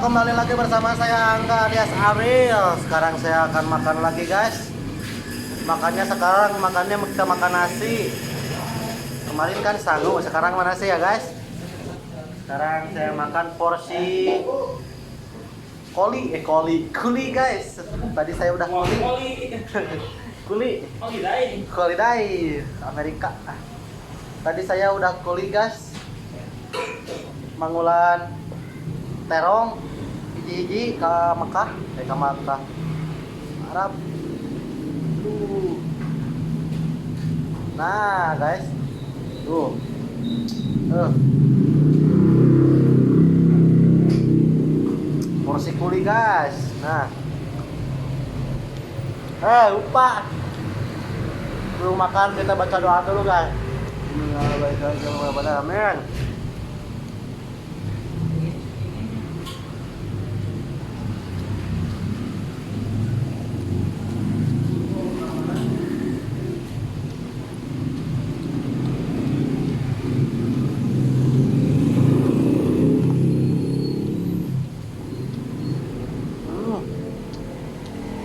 kembali lagi bersama saya Angga alias Ariel. Sekarang saya akan makan lagi guys. Makannya kita makan nasi. Kemarin kan sangu, sekarang mana sih ya guys? Sekarang saya makan porsi kuli guys. Tadi saya udah kuli Holiday Amerika. Tadi saya udah kuli guys. Mangulan terong hiji-hiji ke Mekah, ke Mekah Arab. Nah guys, tuh, porsi kuli guys. Nah, lupa belum makan, kita baca doa dulu guys. Amin.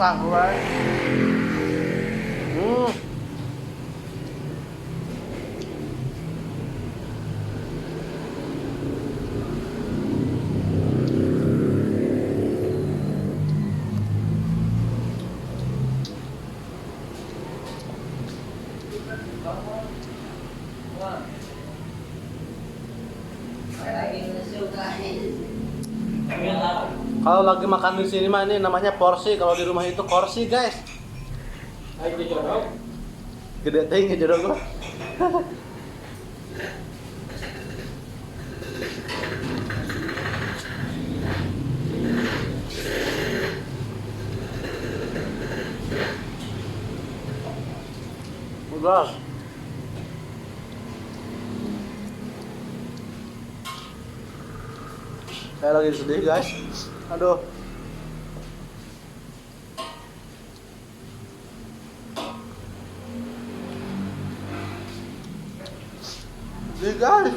Wah, kalau lagi makan di sini mah ini namanya porsi, kalau di rumah itu kursi guys. Gede tinggi jodoh gua. Udah. Saya lagi sedih guys. Aduh. Sedih guys.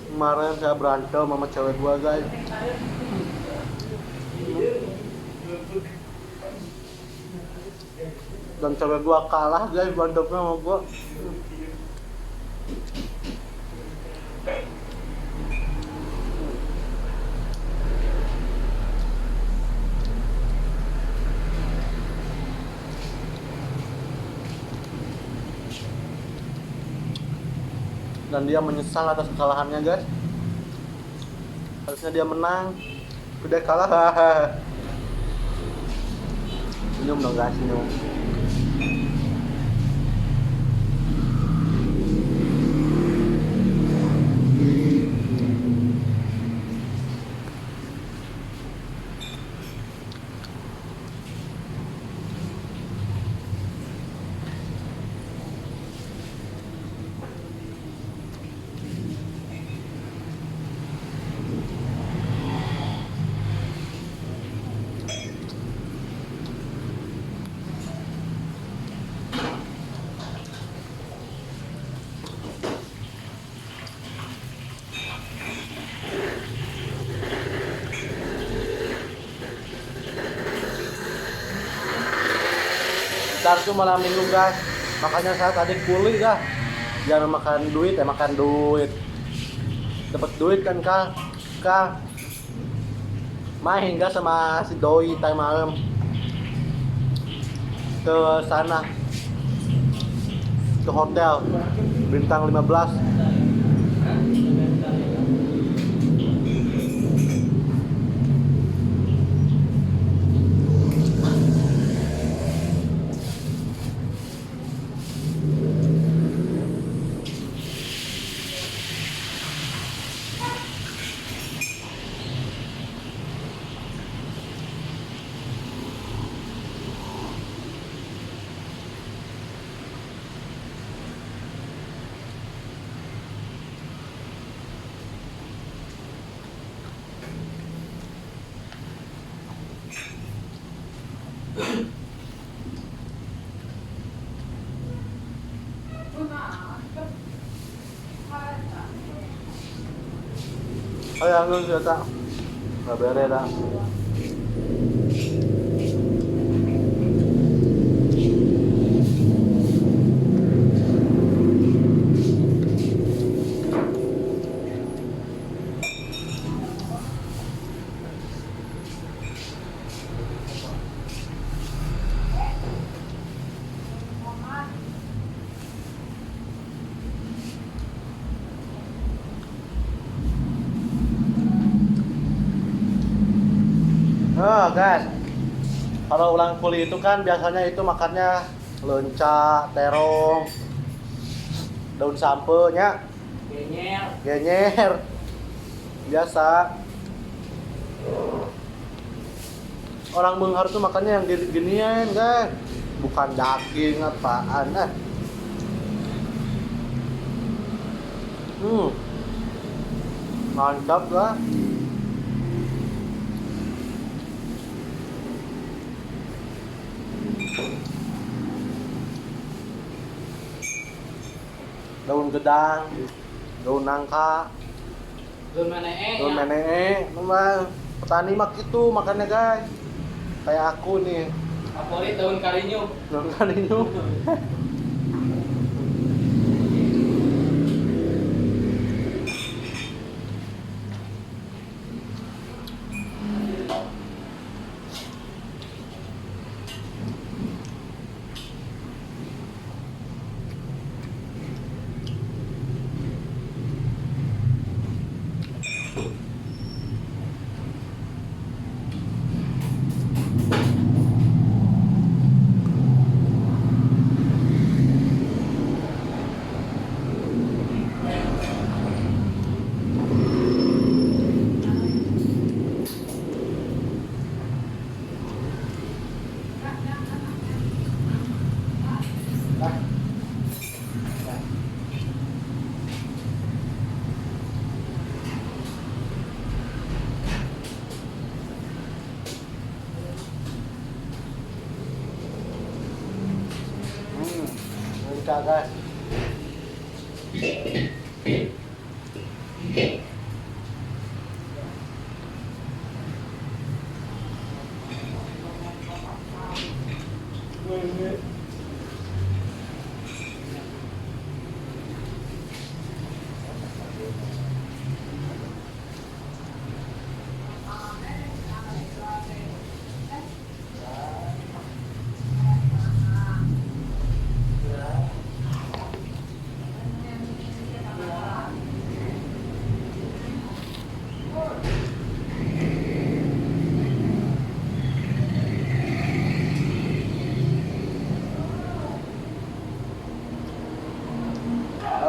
Kemarin saya berantem sama cewek gua guys. Dan cewek gua kalah guys berantemnya sama gua. Dan dia menyesal atas kekalahannya guys. Harusnya dia menang, udah kalah. Senyum dong guys, senyum. Ntar tuh malam minggu guys, makanya saya tadi kuli dah. Jangan makan duit, makan duit. Dapat duit kan kak. Main gak sama si doi tadi malam ke sana, ke hotel bintang 15. Ayan, ano siya ta? Nggak bere dah. Oh, guys. Kalau ulang kuli itu kan biasanya itu makannya lenca, terong, daun sampenya, genyer. Biasa. Orang Benghar tuh makannya yang ginian, guys. Bukan daging apaan, Mantap lah. Daun gedang, daun nangka, daun menee, memang petani mak itu makannya guys. Kayak aku nih. Favorit daun karinyo. Daun karinyo. Lenca guys.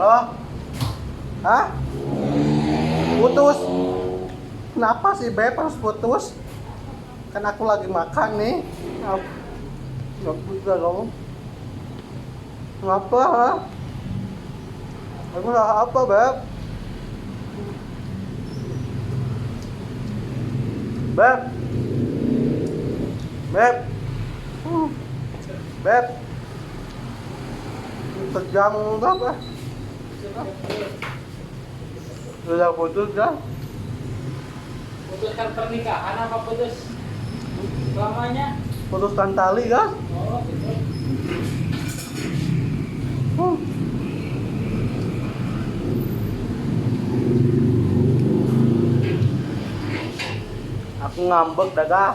Halo? Hah? Putus? Kenapa sih Beb harus putus? Kan aku lagi makan nih. Nggak bisa kamu. Kenapa? Ha? Aku salah apa Beb? Beb? Beb? Beb? Sejam berapa? Sudah putus dah? Putuskan pernikahan apa putus selamanya? Putuskan tali kan? Oh, gitu. Aku ngambek dah.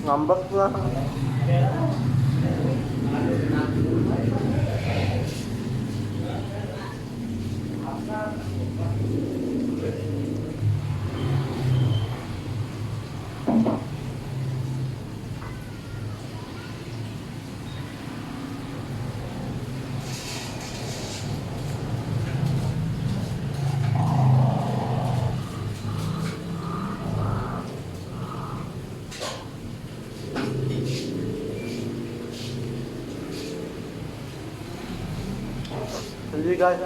Ngambek lah. Jadi guys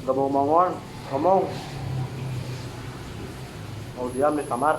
gak mau ngomong mau diam di kamar.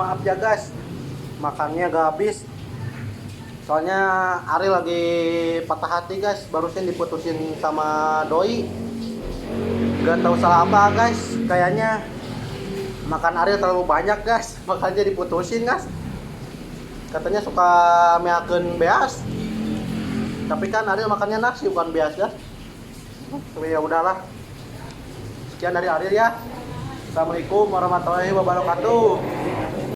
maaf ya guys, makannya gak habis. Soalnya Ari lagi patah hati guys, barusan diputusin sama doi. Gak tahu salah apa guys, kayaknya makan Ari terlalu banyak guys, makanya diputusin guys. Katanya suka meakeun beas. Tapi kan Ari makannya nasi bukan beas guys. Tapi ya udahlah. Sekian dari Ari ya. Assalamualaikum warahmatullahi wabarakatuh.